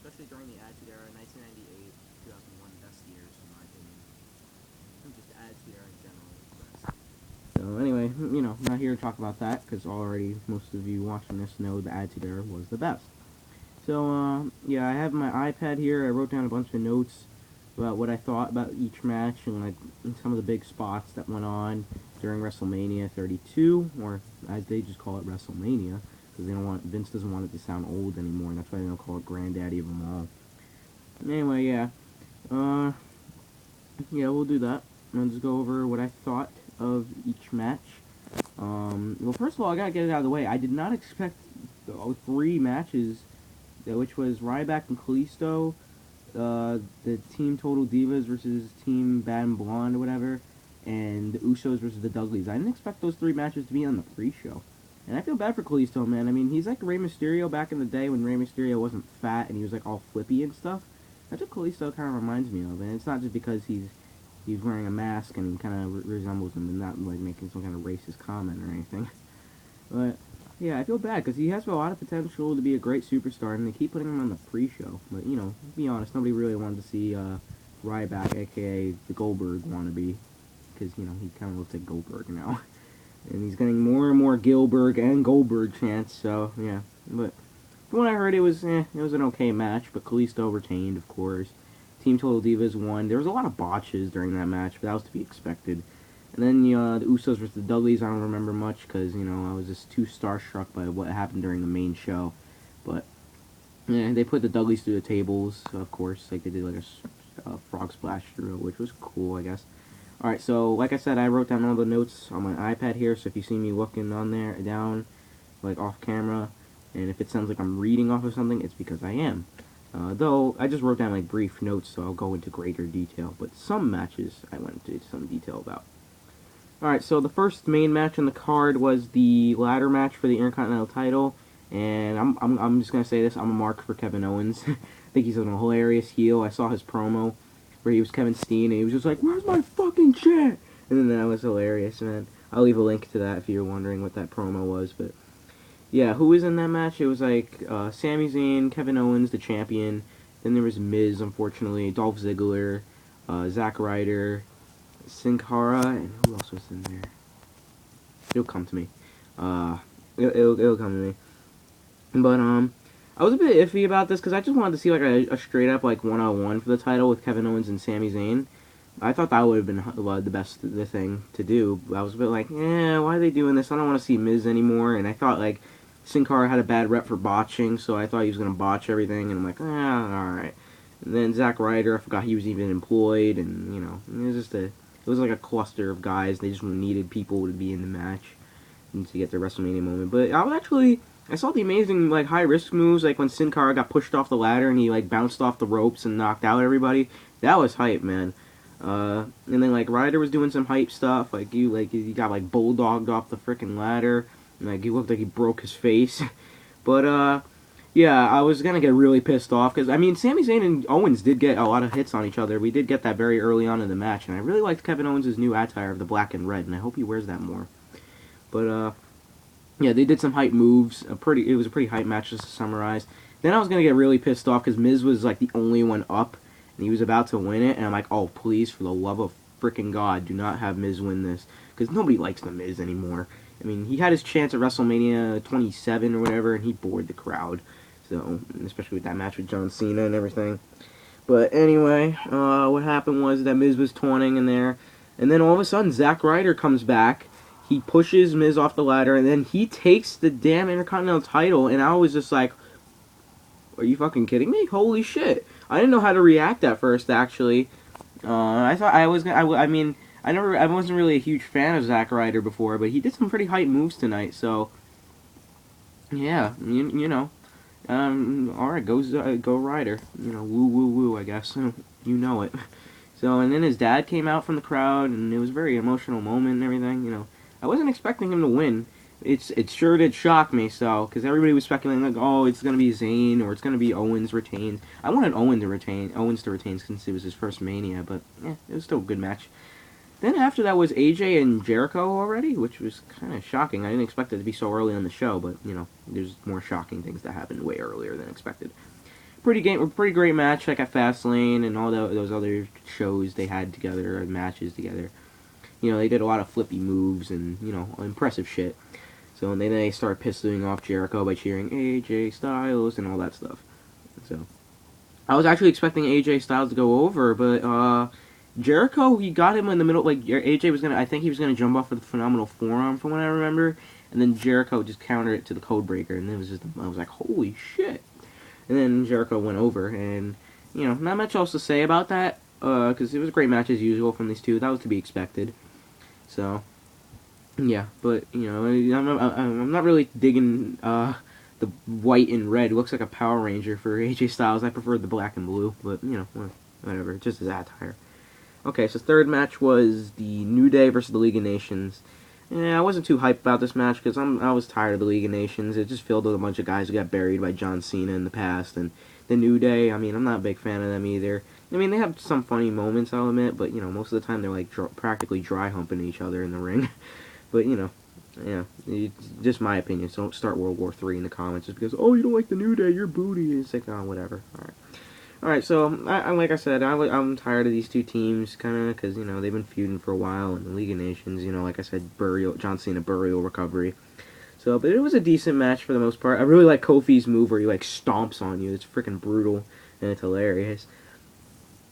especially during the Attitude Era, 1998, 2001, best years in my opinion. And just the Attitude Era in general was the best. So anyway, not here to talk about that because already most of you watching this know the Attitude Era was the best. So yeah, I have my iPad here. I wrote down a bunch of notes about what I thought about each match and like some of the big spots that went on during WrestleMania 32, or as they just call it, WrestleMania, because they don't want Vince doesn't want it to sound old anymore, and that's why they don't call it Granddaddy of them all. Anyway, yeah, uh, yeah, we'll do that. I'll just go over what I thought of each match. Well, first of all, I gotta get it out of the way. I did not expect the three matches, which was Ryback and Kalisto, the Team Total Divas versus Team Bad and Blonde or whatever, and the Usos versus the Dudleys. I didn't expect those three matches to be on the pre-show. And I feel bad for Kalisto, man. I mean, he's like Rey Mysterio back in the day when Rey Mysterio wasn't fat and he was like all flippy and stuff. That's what Kalisto kind of reminds me of, and it's not just because he's wearing a mask and he kind of resembles him and not like making some kind of racist comment or anything. But yeah, I feel bad because he has a lot of potential to be a great superstar, and they keep putting him on the pre-show. But to be honest, nobody really wanted to see Ryback, aka the Goldberg wannabe, because he kind of looks like Goldberg now, and he's getting more and more Gilbert and Goldberg chants. So yeah, but from what I heard, it was an okay match. But Kalisto retained, of course. Team Total Divas won. There was a lot of botches during that match, but that was to be expected. And then the Usos versus the Dudleys, I don't remember much because, I was just too starstruck by what happened during the main show. But, yeah, they put the Dudleys through the tables, of course. Like, they did, like, a frog splash through, which was cool, I guess. Alright, so, like I said, I wrote down all the notes on my iPad here, so if you see me looking on there, down, like, off camera, and if it sounds like I'm reading off of something, it's because I am. Though, I just wrote down, like, brief notes, so I'll go into greater detail. But some matches I went into some detail about. Alright, so the first main match on the card was the ladder match for the Intercontinental title, and I'm just gonna say this, I'm a mark for Kevin Owens. I think he's a hilarious heel. I saw his promo where he was Kevin Steen, and he was just like, "Where's my fucking shit?" And then that was hilarious, man. I'll leave a link to that if you're wondering what that promo was, but yeah, who was in that match? It was like Sami Zayn, Kevin Owens, the champion. Then there was Miz, unfortunately, Dolph Ziggler, Zack Ryder, Sin Cara, and who else was in there? It'll come to me. It'll come to me. But I was a bit iffy about this because I just wanted to see like a straight up like 1-on-1 for the title with Kevin Owens and Sami Zayn. I thought that would have been the thing to do. I was a bit like, why are they doing this? I don't want to see Miz anymore. And I thought like Sin Cara had a bad rep for botching, so I thought he was gonna botch everything. And I'm like, all right. And then Zack Ryder, I forgot he was even employed, and it was just it was like a cluster of guys. They just needed people to be in the match and to get their WrestleMania moment. But I saw the amazing like high risk moves, like when Sin Cara got pushed off the ladder and he like bounced off the ropes and knocked out everybody. That was hype, man. And then like Ryder was doing some hype stuff, like he got like bulldogged off the freaking ladder, and like he looked like he broke his face. But yeah, I was gonna get really pissed off because I mean, Sami Zayn and Owens did get a lot of hits on each other. We did get that very early on in the match, and I really liked Kevin Owens' new attire of the black and red, and I hope he wears that more. But yeah, they did some hype moves. It was a pretty hype match, just to summarize. Then I was gonna get really pissed off because Miz was like the only one up, and he was about to win it, and I'm like, oh please, for the love of freaking God, do not have Miz win this because nobody likes the Miz anymore. I mean, he had his chance at WrestleMania 27 or whatever, and he bored the crowd. So, especially with that match with John Cena and everything. But anyway, what happened was that Miz was taunting in there, and then all of a sudden Zack Ryder comes back. He pushes Miz off the ladder, and then he takes the damn Intercontinental title, and I was just like, are you fucking kidding me? Holy shit. I didn't know how to react at first, actually. I thought I was gonna, I mean, I wasn't really a huge fan of Zack Ryder before, but he did some pretty hype moves tonight, so, yeah, you know. Alright, go Ryder. Woo woo woo, I guess. You know it. So, and then his dad came out from the crowd, and it was a very emotional moment and everything, I wasn't expecting him to win. It sure did shock me, so, because everybody was speculating, like, oh, it's going to be Zayn, or it's going to be Owens retains. I wanted Owens to retain since it was his first Mania, but, yeah, it was still a good match. Then after that was AJ and Jericho already, which was kind of shocking. I didn't expect it to be so early on the show, but, there's more shocking things that happened way earlier than expected. pretty great match, like at Fastlane and all those other shows they had together and matches together. You know, they did a lot of flippy moves and, you know, impressive shit. So and then they started pissing off Jericho by cheering AJ Styles and all that stuff. So I was actually expecting AJ Styles to go over, but Jericho, he got him in the middle. Like AJ was gonna, I think he was gonna jump off with a phenomenal forearm, from what I remember, and then Jericho just countered it to the code breaker, and it was just, I was like, holy shit! And then Jericho went over, and you know, not much else to say about that, because it was a great match as usual from these two. That was to be expected. So yeah, but you know, I'm not really digging the white and red. It looks like a Power Ranger for AJ Styles. I prefer the black and blue, but you know, whatever, just as attire. Okay, so third match was the New Day versus the League of Nations. Yeah, I wasn't too hyped about this match because I was tired of the League of Nations. It just filled with a bunch of guys who got buried by John Cena in the past, and the New Day. I mean, I'm not a big fan of them either. I mean, they have some funny moments, I'll admit, but you know, most of the time they're like practically dry humping each other in the ring. But you know, yeah, it's just my opinion. So don't start World War III in the comments just because, oh, you don't like the New Day, you're booty. It's like, oh, whatever. All right. So like I said, I'm tired of these two teams, kind of, because you know they've been feuding for a while in the League of Nations. You know, like I said, John Cena burial recovery. So, but it was a decent match for the most part. I really like Kofi's move where he like stomps on you. It's freaking brutal and it's hilarious.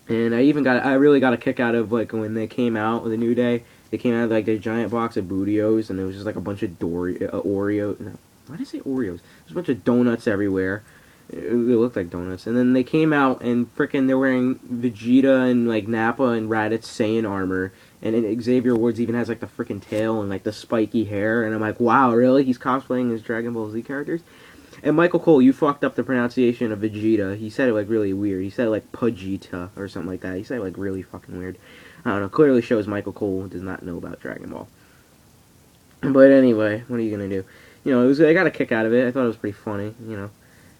And I really got a kick out of like when they came out with the New Day. They came out of like their giant box of Bootios, and it was just like a bunch of Oreo. No, why did I say Oreos? There's a bunch of donuts everywhere. It looked like donuts. And then they came out and frickin' they're wearing Vegeta and like Nappa and Raditz Saiyan armor. And Xavier Woods even has like the frickin' tail and like the spiky hair. And I'm like, wow, really? He's cosplaying his Dragon Ball Z characters? And Michael Cole, you fucked up the pronunciation of Vegeta. He said it like really weird. He said it like Pagita or something like that. He said it like really fucking weird. I don't know. Clearly shows Michael Cole does not know about Dragon Ball. But anyway, what are you gonna do? You know, I got a kick out of it. I thought it was pretty funny. You know,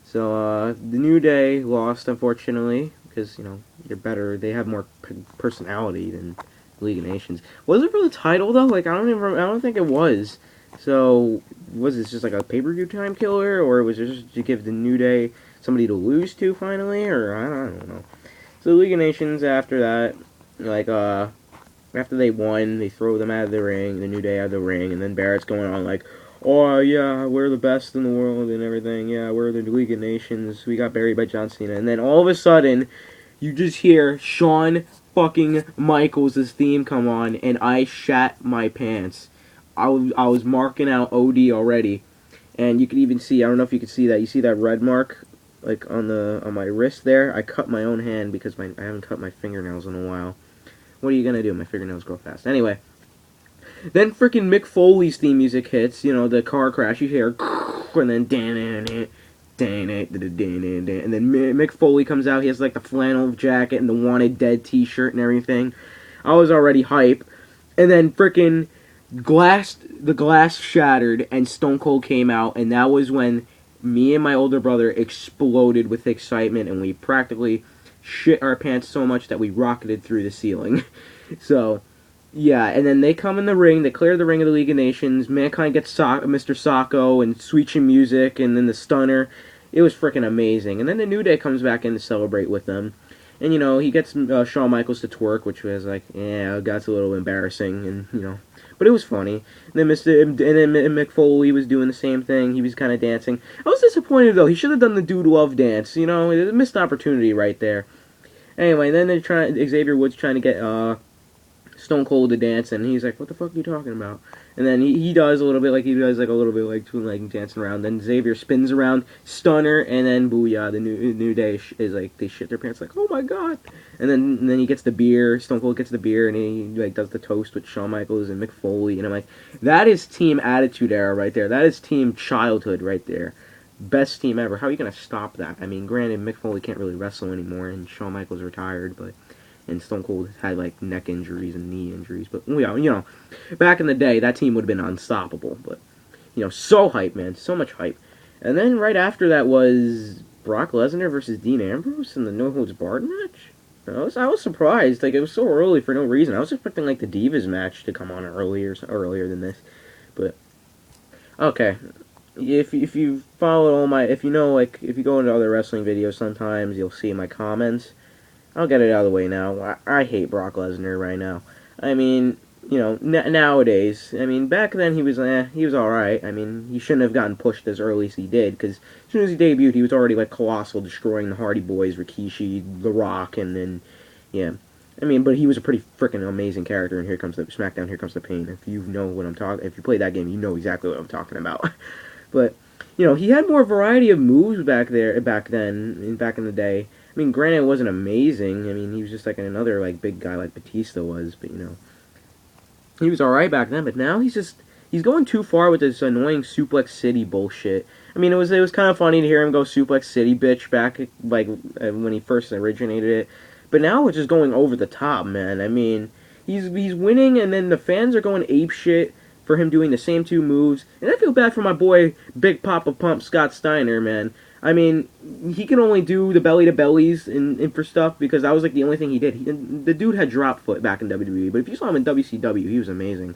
so the New Day lost unfortunately because you know they're better. They have more personality than League of Nations. Was it for the title though? Like I don't think it was. So was this just like a pay-per-view time killer, or was it just to give the New Day somebody to lose to finally, or I don't know. So the League of Nations after that. Like, after they won, they throw them out of the ring, the New Day out of the ring, and then Barrett's going on like, oh, yeah, we're the best in the world and everything, yeah, we're the League of Nations, we got buried by John Cena, and then all of a sudden, you just hear Shawn fucking Michaels' theme come on, and I shat my pants. I was marking out OD already, and you could even see, I don't know if you could see that, you see that red mark? Like, on my wrist there? I cut my own hand because I haven't cut my fingernails in a while. What are you gonna do? My fingernails grow fast. Anyway, then freaking Mick Foley's theme music hits. You know, the car crash. You hear, and then and then Mick Foley comes out. He has like the flannel jacket and the Wanted Dead T-shirt and everything. I was already hype, and then freaking the glass shattered and Stone Cold came out, and that was when me and my older brother exploded with excitement, and we practically shit our pants so much that we rocketed through the ceiling. So, yeah, and then they come in the ring, they clear the ring of the League of Nations, Mankind gets Mr. Sacco and Sweet Music, and then the Stunner. It was freaking amazing. And then the New Day comes back in to celebrate with them. And, you know, he gets Shawn Michaels to twerk, which was like, yeah, that's a little embarrassing, and, you know, but it was funny. And then Mick Foley was doing the same thing. He was kind of dancing. I was disappointed, though. He should have done the Dude Love dance. You know, it was a missed opportunity right there. Anyway, then Xavier Woods trying to get Stone Cold to dance, and he's like, "What the fuck are you talking about?" And then he does a little bit like dancing around. Then Xavier spins around, Stunner, and then Booyah. The New Day is like they shit their pants like, "Oh my god!" And then he gets the beer. Stone Cold gets the beer, and he like does the toast with Shawn Michaels and Mick Foley, and I'm like, that is Team Attitude Era right there. That is Team Childhood right there. Best team ever. How are you gonna stop that? I mean, granted, Mick Foley can't really wrestle anymore, and Shawn Michaels retired, and Stone Cold had like neck injuries and knee injuries. But you know, back in the day, that team would have been unstoppable. But you know, so hype, man, so much hype. And then right after that was Brock Lesnar versus Dean Ambrose in the No Holds Barred match. I was surprised. Like it was so early for no reason. I was expecting like the Divas match to come on earlier than this. But okay. if you follow all my, if you know, like, if you go into other wrestling videos, sometimes you'll see my comments. I'll get it out of the way now. I hate Brock Lesnar right now. I mean, nowadays, I mean, back then he was all right. I mean, he shouldn't have gotten pushed as early as he did, because as soon as he debuted, he was already like colossal, destroying the Hardy Boys, Rikishi, The Rock, and then, yeah. I mean, but he was a pretty freaking amazing character. And here comes the SmackDown. Here comes the pain. If you know what I'm talking, if you play that game, you know exactly what I'm talking about. But he had more variety of moves back then, back in the day. I mean, granted, it wasn't amazing. I mean, he was just like another like big guy like Batista was, but he was all right back then. But now he's going too far with this annoying Suplex City bullshit. I mean, it was kind of funny to hear him go Suplex City, bitch, back like when he first originated it. But now it's just going over the top, man. I mean, he's winning, and then the fans are going ape shit for him doing the same two moves. And I feel bad for my boy Big Papa Pump Scott Steiner, man. I mean, he can only do the belly to bellies and for stuff because that was like the only thing he did. The dude had drop foot back in WWE, but if you saw him in WCW, he was amazing.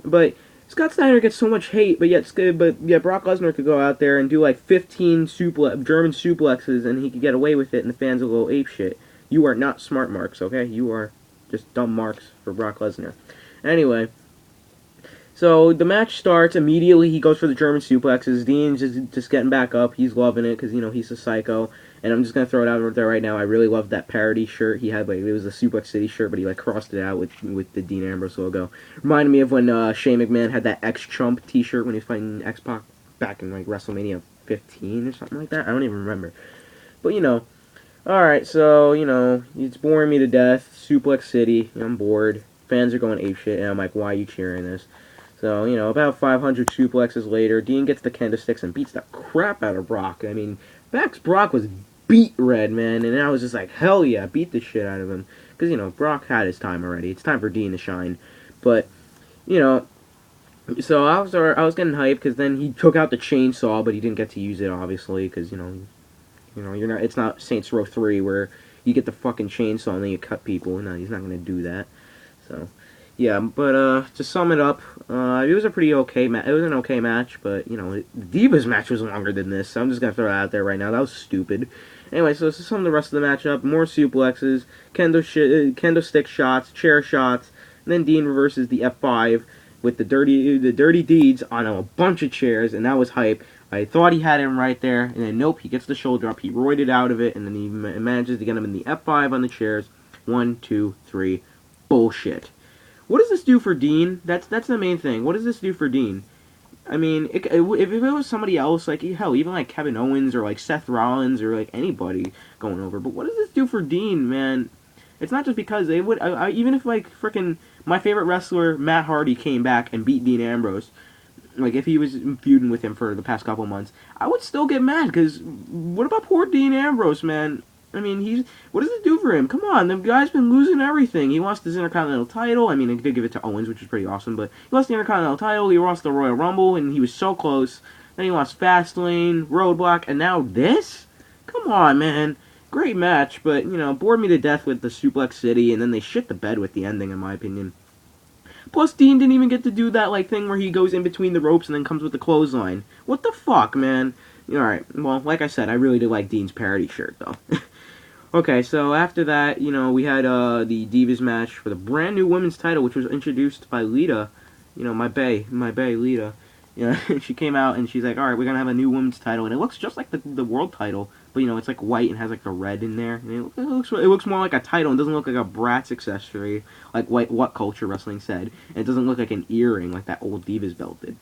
But Scott Steiner gets so much hate, but yet Brock Lesnar could go out there and do like 15 German suplexes and he could get away with it, and the fans will go ape shit. You are not smart marks, okay? You are just dumb marks for Brock Lesnar. Anyway, so the match starts immediately. He goes for the German suplexes. Dean's just getting back up. He's loving it because he's a psycho. And I'm just gonna throw it out there right now. I really love that parody shirt he had. Like it was a Suplex City shirt, but he like crossed it out with the Dean Ambrose logo. Reminded me of when Shane McMahon had that X Chump T-shirt when he was fighting X Pac back in like WrestleMania 15 or something like that. I don't even remember. But all right. So it's boring me to death. Suplex City. I'm bored. Fans are going apeshit, and I'm like, why are you cheering this? So, about 500 suplexes later, Dean gets the kendo sticks and beats the crap out of Brock. I mean, Brock was beat red, man, and I was just like, hell yeah, beat the shit out of him. Because, Brock had his time already. It's time for Dean to shine. But, so I was getting hyped because then he took out the chainsaw, but he didn't get to use it, obviously, because, it's not Saints Row 3 where you get the fucking chainsaw and then you cut people. No, he's not going to do that. So... yeah, but to sum it up, it was a pretty okay match. It was an okay match, but the Divas match was longer than this. So I'm just gonna throw it out there right now. That was stupid. Anyway, so to sum the rest of the match up, more suplexes, kendo stick shots, chair shots, and then Dean reverses the F5 with the dirty deeds on a bunch of chairs, and that was hype. I thought he had him right there, and then nope, he gets the shoulder up, he roided out of it, and then he manages to get him in the F5 on the chairs. 1, 2, 3, bullshit. What does this do for Dean? That's the main thing. What does this do for Dean? I mean, if it was somebody else, like, hell, even like Kevin Owens or like Seth Rollins or like anybody going over, but what does this do for Dean, man? It's not just because they would, even if like frickin' my favorite wrestler Matt Hardy came back and beat Dean Ambrose, like if he was feuding with him for the past couple months, I would still get mad because what about poor Dean Ambrose, man? I mean, what does it do for him? Come on, the guy's been losing everything. He lost his Intercontinental title. I mean, he did give it to Owens, which was pretty awesome, but he lost the Intercontinental title, he lost the Royal Rumble, and he was so close. Then he lost Fastlane, Roadblock, and now this? Come on, man. Great match, but, bored me to death with the Suplex City, and then they shit the bed with the ending, in my opinion. Plus, Dean didn't even get to do that, like, thing where he goes in between the ropes and then comes with the clothesline. What the fuck, man? Alright, well, like I said, I really did like Dean's parody shirt, though. Okay, so after that, we had the Divas match for the brand new women's title, which was introduced by Lita, my bae, Lita. She came out and she's like, all right, we're gonna have a new women's title, and it looks just like the world title, but it's like white and has like the red in there. And it looks more like a title. It doesn't look like a Bratz accessory, like What Culture Wrestling said. And it doesn't look like an earring like that old Divas belt did.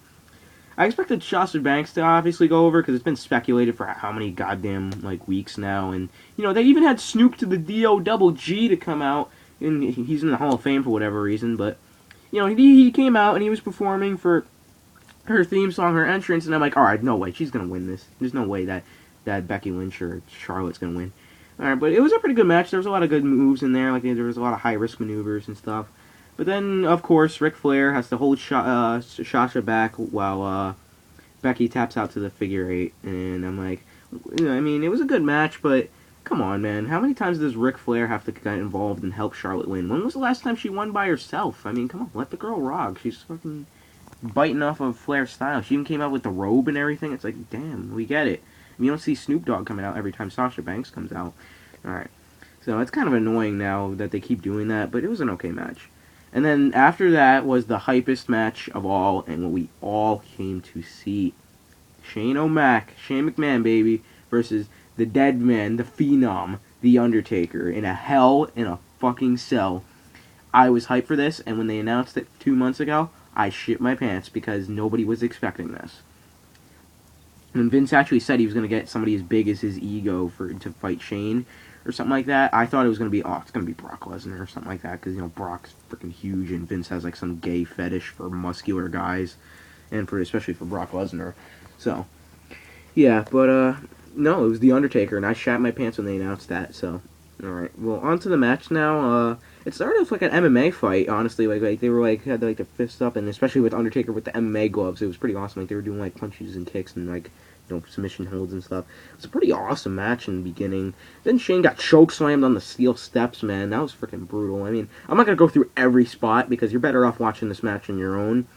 I expected Sasha Banks to obviously go over because it's been speculated for how many goddamn weeks now, and they even had Snoop to the D-O-double-G to come out, and he's in the Hall of Fame for whatever reason, but he came out and he was performing for her theme song, her entrance, and I'm like, all right, no way, she's gonna win this. There's no way that Becky Lynch or Charlotte's gonna win. All right, but it was a pretty good match. There was a lot of good moves in there, like there was a lot of high risk maneuvers and stuff. But then, of course, Ric Flair has to hold Sasha back while Becky taps out to the figure 8. And I'm like, I mean, it was a good match, but come on, man. How many times does Ric Flair have to get involved and help Charlotte win? When was the last time she won by herself? I mean, come on, let the girl rock. She's fucking biting off of Flair's style. She even came out with the robe and everything. It's like, damn, we get it. And you don't see Snoop Dogg coming out every time Sasha Banks comes out. Alright. So it's kind of annoying now that they keep doing that, but it was an okay match. And then after that was the hypest match of all, and what we all came to see. Shane McMahon, baby, versus the dead man, the phenom, The Undertaker, in a Hell in a fucking Cell. I was hyped for this, and when they announced it 2 months ago, I shit my pants because nobody was expecting this. And Vince actually said he was going to get somebody as big as his ego to fight Shane or something like that. I thought it was going to be, it's going to be Brock Lesnar or something like that because, Brock's freaking huge and Vince has like some gay fetish for muscular guys and especially for Brock Lesnar. So, yeah, but, no, it was The Undertaker and I shat my pants when they announced that, so. Alright, well, on to the match now. It started off like an MMA fight, honestly. Like they were had their fists up, and especially with Undertaker with the MMA gloves, it was pretty awesome. Like they were doing like punches and kicks and submission holds and stuff. It was a pretty awesome match in the beginning. Then Shane got choke slammed on the steel steps, man. That was freaking brutal. I mean, I'm not gonna go through every spot because you're better off watching this match on your own.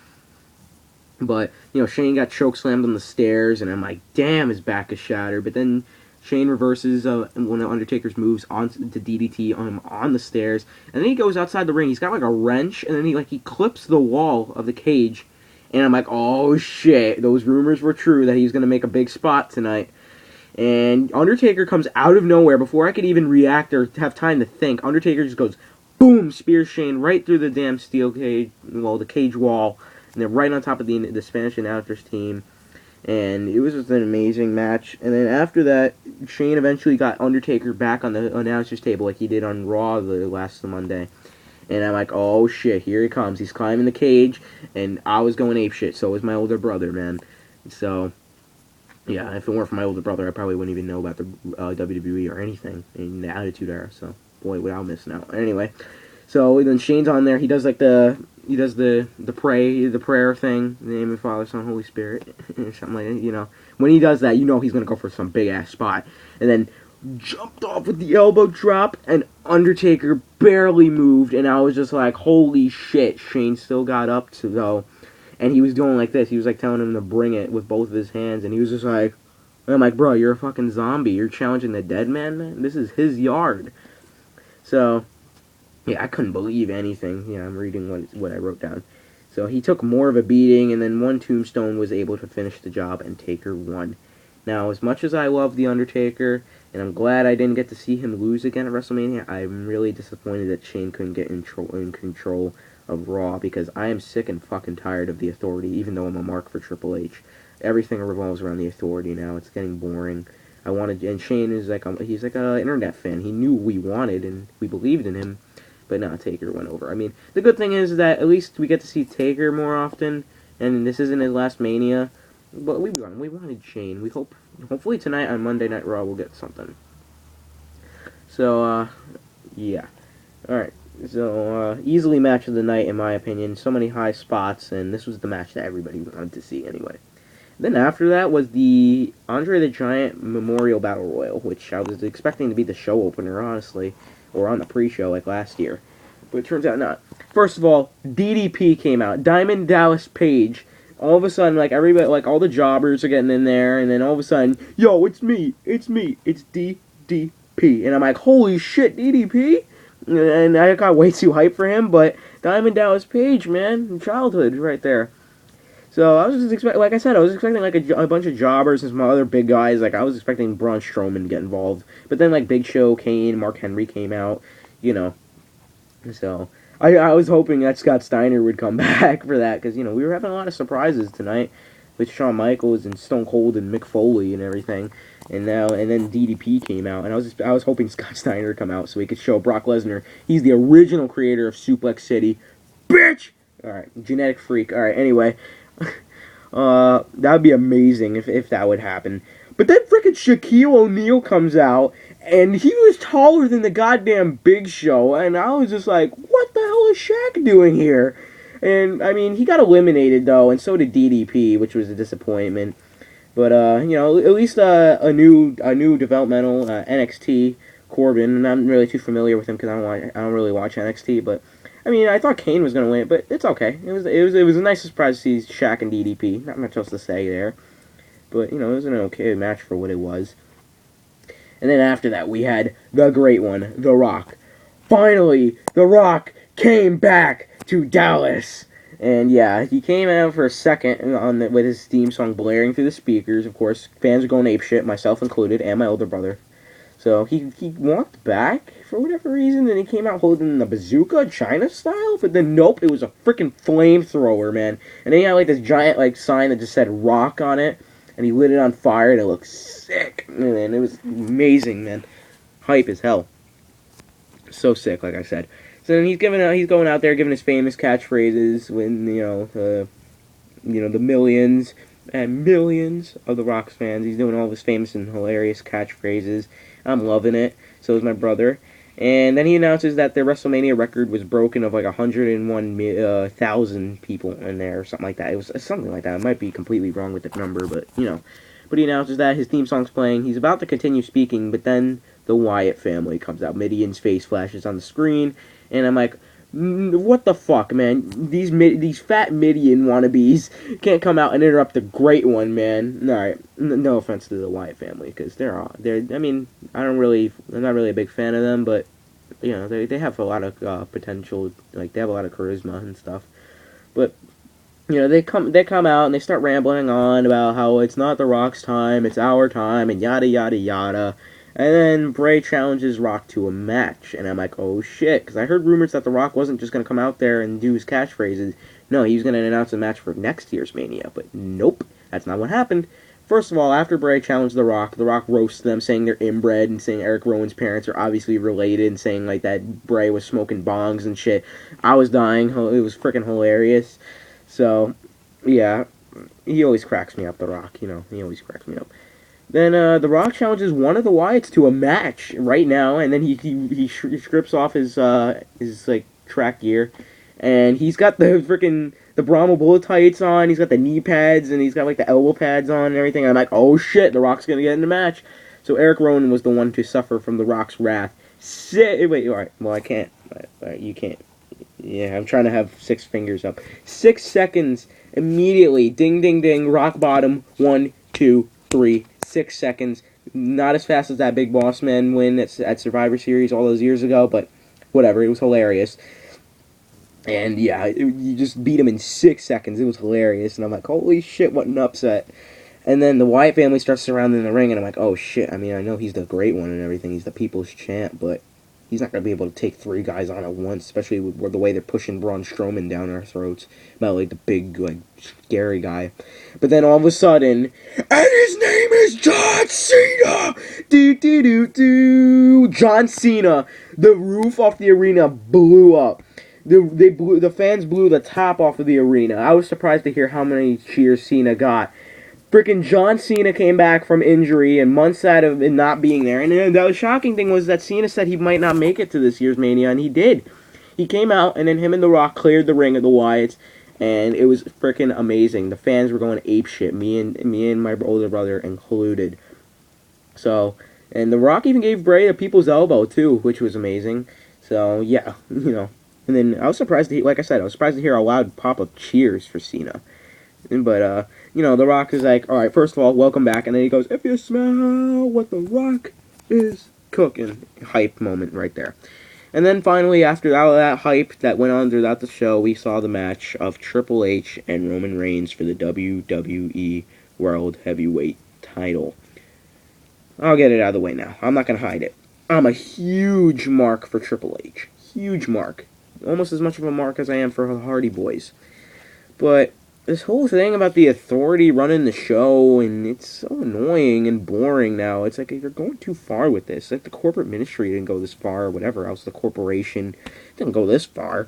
But Shane got choke slammed on the stairs, and I'm like, damn, his back is shattered. But then Shane reverses one of Undertaker's moves onto DDT on the stairs, and then he goes outside the ring. He's got like a wrench, and then he clips the wall of the cage, and I'm like, oh shit, those rumors were true that he's gonna make a big spot tonight. And Undertaker comes out of nowhere before I could even react or have time to think. Undertaker just goes, boom, spears Shane right through the damn steel cage, the cage wall, and then right on top of the Spanish announcers team. And it was just an amazing match. And then after that, Shane eventually got Undertaker back on the announcer's table like he did on Raw the last Monday. And I'm like, oh shit, here he comes. He's climbing the cage, and I was going apeshit. So was my older brother, man. So, yeah, if it weren't for my older brother, I probably wouldn't even know about the WWE or anything in the Attitude Era. So, boy, would I miss now. Anyway, so then Shane's on there. He does like the prayer thing, in the name of the Father, Son, Holy Spirit, or something like that. When he does that, he's gonna go for some big ass spot, and then jumped off with the elbow drop, and Undertaker barely moved, and I was just like, holy shit, Shane still got up to go, and he was doing like this. He was like telling him to bring it with both of his hands, and he was just like, I'm like, bro, you're a fucking zombie. You're challenging the dead man. This is his yard. So. Yeah, I couldn't believe anything. Yeah, I'm reading what I wrote down. So he took more of a beating, and then one tombstone was able to finish the job, and Taker won. Now, as much as I love The Undertaker, and I'm glad I didn't get to see him lose again at WrestleMania, I'm really disappointed that Shane couldn't get in control of Raw, because I am sick and fucking tired of the Authority, even though I'm a mark for Triple H. Everything revolves around the Authority now. It's getting boring. And Shane is he's like an internet fan. He knew what we wanted, and we believed in him. But no, Taker went over. I mean, the good thing is that at least we get to see Taker more often, and this isn't his last Mania. But we wanted Shane. Hopefully tonight on Monday Night Raw we'll get something. So, yeah. Alright, so, easily match of the night in my opinion. So many high spots, and this was the match that everybody wanted to see anyway. Then after that was the Andre the Giant Memorial Battle Royal, which I was expecting to be the show opener, honestly. Or on the pre-show like last year. But it turns out not. First of all, DDP came out. Diamond Dallas Page. All of a sudden, everybody, all the jobbers are getting in there, and then all of a sudden, yo, it's me, it's DDP. And I'm like, holy shit, DDP? And I got way too hyped for him, but Diamond Dallas Page, man, childhood right there. So I was just expecting, like I said, I was expecting a bunch of jobbers and some other big guys. I was expecting Braun Strowman to get involved, but then Big Show, Kane, Mark Henry came out, So I was hoping that Scott Steiner would come back for that because we were having a lot of surprises tonight with Shawn Michaels and Stone Cold and Mick Foley and everything, and then DDP came out, and I was hoping Scott Steiner would come out so he could show Brock Lesnar he's the original creator of Suplex City, bitch. All right, genetic freak. All right, anyway. That would be amazing if that would happen. But then frickin' Shaquille O'Neal comes out, and he was taller than the goddamn Big Show, and I was just like, what the hell is Shaq doing here? And, I mean, he got eliminated, though, and so did DDP, which was a disappointment. But, at least a new developmental NXT Corbin, and I'm really too familiar with him because I don't really watch NXT, but I mean, I thought Kane was gonna win, but it's okay. It was a nice surprise to see Shaq and DDP. Not much else to say there, but it was an okay match for what it was. And then after that, we had the great one, The Rock. Finally, The Rock came back to Dallas. And yeah, he came out for a second with his theme song blaring through the speakers. Of course, fans are going apeshit, myself included, and my older brother. So he walked back for whatever reason, and he came out holding the bazooka, China style. But then nope, it was a freaking flamethrower, man. And then he had like this giant sign that just said "Rock" on it, and he lit it on fire, and it looked sick. And it was amazing, man. Hype as hell. So sick, like I said. So then he's going out there giving his famous catchphrases when the millions and millions of the Rock's fans. He's doing all his famous and hilarious catchphrases. I'm loving it. So is my brother. And then he announces that the WrestleMania record was broken of like 101,000 people in there or something like that. It was something like that. I might be completely wrong with the number, but But he announces that his theme song's playing. He's about to continue speaking, but then the Wyatt family comes out. Midian's face flashes on the screen, and I'm like, what the fuck, man? These fat Midian wannabes can't come out and interrupt the great one, man. Alright, no offense to the Wyatt family, because I'm not really a big fan of them, but, they have a lot of potential, like, they have a lot of charisma and stuff. But, they come out and they start rambling on about how it's not The Rock's time, it's our time, and yada yada yada. And then Bray challenges Rock to a match, and I'm like, oh shit, because I heard rumors that The Rock wasn't just going to come out there and do his catchphrases. No, he was going to announce a match for next year's Mania, but nope, that's not what happened. First of all, after Bray challenged The Rock roasts them, saying they're inbred, and saying Eric Rowan's parents are obviously related, and saying like that Bray was smoking bongs and shit. I was dying. It was freaking hilarious. So, yeah, he always cracks me up, The Rock, he always cracks me up. Then The Rock challenges one of the Wyatts to a match right now, and then he strips off his track gear, and he's got the Brahma bullet tights on. He's got the knee pads, and he's got like the elbow pads on and everything. And I'm like, oh shit, The Rock's gonna get in the match. So Eric Rowan was the one to suffer from The Rock's wrath. Wait, all right. Well, I can't. All right, you can't. Yeah, I'm trying to have 6 fingers up. 6 seconds immediately. Ding, ding, ding. Rock bottom. 1, 2, 3. 6 seconds. Not as fast as that Big Boss Man win at Survivor Series all those years ago, but whatever. It was hilarious. And yeah, you just beat him in 6 seconds. It was hilarious. And I'm like, holy shit, what an upset. And then the Wyatt family starts surrounding the ring, and I'm like, oh shit. I mean, I know he's the great one and everything. He's the people's champ, but he's not going to be able to take 3 guys on at once, especially with the way they're pushing Braun Strowman down our throats. About, like, the big, like, scary guy. But then all of a sudden, and his name is John Cena! John Cena! The roof off the arena blew up. The fans blew the top off of the arena. I was surprised to hear how many cheers Cena got. Freaking John Cena came back from injury and months out of it not being there. And the shocking thing was that Cena said he might not make it to this year's Mania, and he did. He came out, and then him and The Rock cleared the ring of the Wyatts, and it was freaking amazing. The fans were going apeshit, me and my older brother included. So, and The Rock even gave Bray a people's elbow, too, which was amazing. So, yeah, And then I was surprised to hear, like I said, I was surprised to hear a loud pop of cheers for Cena. But, The Rock is like, alright, first of all, welcome back. And then he goes, if you smell what The Rock is cooking. Hype moment right there. And then finally, after all that hype that went on throughout the show, we saw the match of Triple H and Roman Reigns for the WWE World Heavyweight title. I'll get it out of the way now. I'm not going to hide it. I'm a huge mark for Triple H. Huge mark. Almost as much of a mark as I am for the Hardy Boys. But this whole thing about the Authority running the show, and it's so annoying and boring now. It's like you're going too far with this. Like the corporate ministry didn't go this far, or whatever else. The corporation didn't go this far.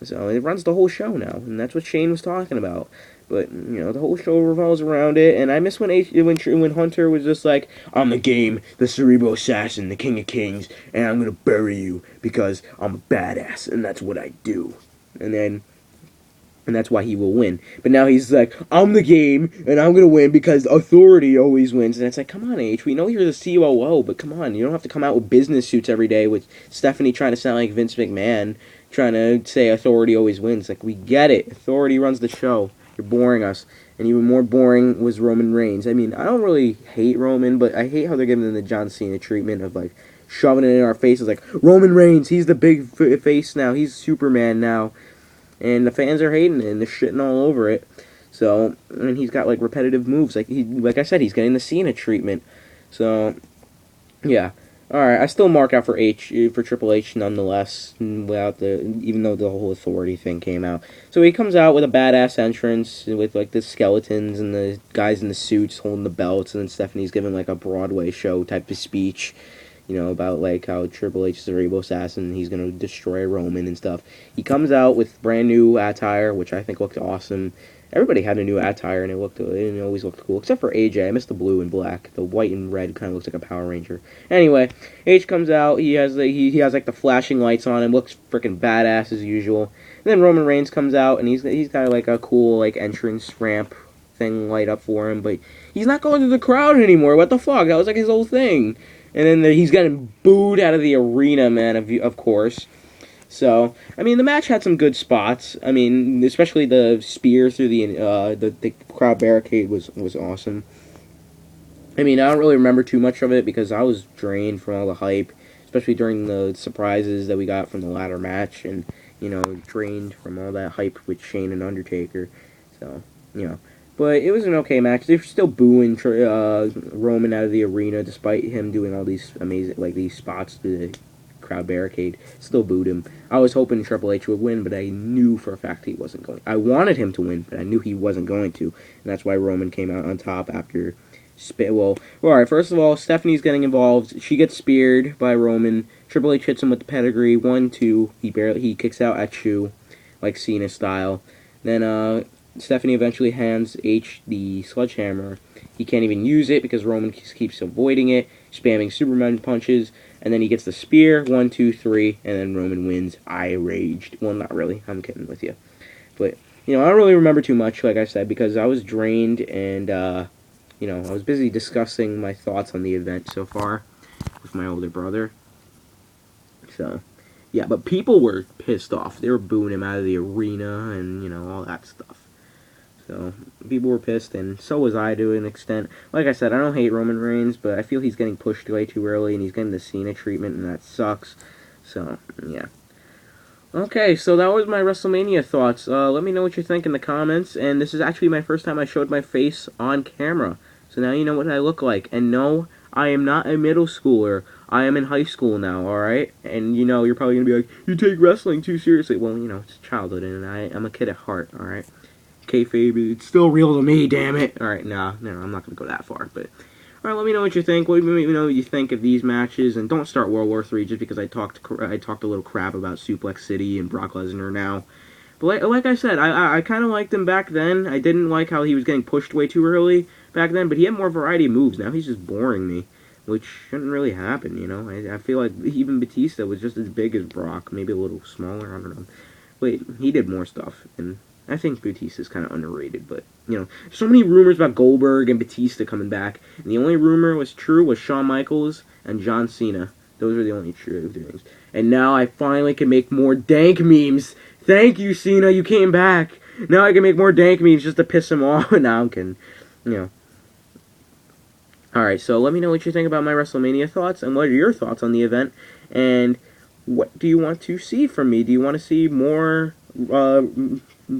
So it runs the whole show now, and that's what Shane was talking about. But, the whole show revolves around it, and I miss when Hunter was just like, I'm the game, the Cerebral Assassin, the King of Kings, and I'm gonna bury you because I'm a badass, and that's what I do. And that's why he will win. But now he's like, I'm the game, and I'm gonna win because Authority always wins. And it's like, come on, H, we know you're the COO, but come on, you don't have to come out with business suits every day with Stephanie trying to sound like Vince McMahon, trying to say authority always wins. Like, we get it. Authority runs the show. You're boring us. And even more boring was Roman Reigns. I mean, I don't really hate Roman, but I hate how they're giving him the John Cena treatment of, like, shoving it in our faces. Like, Roman Reigns, he's the big face now. He's Superman now. And the fans are hating it, and they're shitting all over it. So, and he's got, like, repetitive moves. Like I said, he's getting the Cena treatment. So, yeah. Alright, I still mark out for Triple H nonetheless, even though the whole authority thing came out. So he comes out with a badass entrance with like the skeletons and the guys in the suits holding the belts, and then Stephanie's giving like a Broadway show type of speech, about like how Triple H is a Rainbow Assassin and he's gonna destroy Roman and stuff. He comes out with brand new attire, which I think looked awesome. Everybody had a new attire, and it always looked cool, except for AJ. I missed the blue and black. The white and red kind of looks like a Power Ranger. Anyway, H comes out. He has like the flashing lights on him. Looks freaking badass as usual. And then Roman Reigns comes out, and he's got like a cool like entrance ramp thing light up for him, but he's not going through the crowd anymore. What the fuck? That was like his whole thing. And then he's getting booed out of the arena, man. Of course. So, I mean, the match had some good spots. I mean, especially the spear through the crowd barricade was awesome. I mean, I don't really remember too much of it because I was drained from all the hype, especially during the surprises that we got from the ladder match, and, drained from all that hype with Shane and Undertaker. So, But it was an okay match. They were still booing Roman out of the arena despite him doing all these amazing, like, these spots to the crowd barricade. Still booed him. I was hoping Triple H would win, but I knew for a fact he wasn't going. I wanted him to win, but I knew he wasn't going to, and that's why Roman came out on top after all right, first of all, Stephanie's getting involved. She gets speared by Roman. Triple H hits him with the pedigree. 1, 2. He kicks out at Chu, like Cena style. Then Stephanie eventually hands H the sledgehammer. He can't even use it because Roman keeps avoiding it, spamming Superman punches. And then he gets the spear, 1, 2, 3, and then Roman wins. I raged. Well, not really. I'm kidding with you. But, I don't really remember too much, like I said, because I was drained and, I was busy discussing my thoughts on the event so far with my older brother. So, yeah, but people were pissed off. They were booing him out of the arena and, all that stuff. So, people were pissed, and so was I to an extent. Like I said, I don't hate Roman Reigns, but I feel he's getting pushed way too early, and he's getting the Cena treatment, and that sucks. So, yeah. Okay, so that was my WrestleMania thoughts. Let me know what you think in the comments, and this is actually my first time I showed my face on camera. So now you know what I look like. And no, I am not a middle schooler. I am in high school now, alright? And, you're probably going to be like, you take wrestling too seriously. Well, it's childhood, and I'm a kid at heart, alright? Kayfabe, it's still real to me, damn it. Alright, no, I'm not going to go that far, but... Alright, let me know what you think. Let me know what you think of these matches, and don't start World War III just because I talked a little crap about Suplex City and Brock Lesnar now. But like I said, I kind of liked him back then. I didn't like how he was getting pushed way too early back then, but he had more variety of moves. Now he's just boring me, which shouldn't really happen, I feel like even Batista was just as big as Brock, maybe a little smaller, I don't know. But he did more stuff, and... I think Batista's kind of underrated, but, so many rumors about Goldberg and Batista coming back, and the only rumor was Shawn Michaels and John Cena. Those are the only true things. And now I finally can make more dank memes. Thank you, Cena, you came back. Now I can make more dank memes just to piss him off. Now I'm kidding, Alright, so let me know what you think about my WrestleMania thoughts, and what are your thoughts on the event, and what do you want to see from me? Do you want to see more,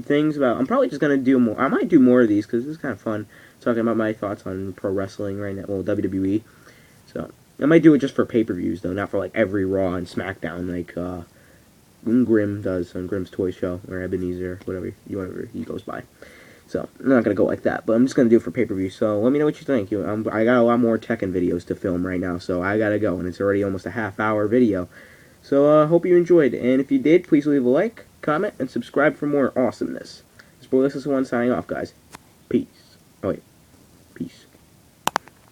things about... I'm probably just going to do more... I might do more of these, because this is kind of fun, talking about my thoughts on pro wrestling right now, well, WWE. So, I might do it just for pay-per-views, though, not for, like, every Raw and SmackDown, like, Grimm does on Grimm's Toy Show, or Ebenezer, whatever he goes by. So, I'm not going to go like that, but I'm just going to do it for pay-per-view, so let me know what you think. I got a lot more Tekken videos to film right now, so I got to go, and it's already almost a half-hour video. So, hope you enjoyed, and if you did, please leave a like, comment, and subscribe for more awesomeness. This is BrolyLSSJ01's signing off, guys. Peace. Oh, wait.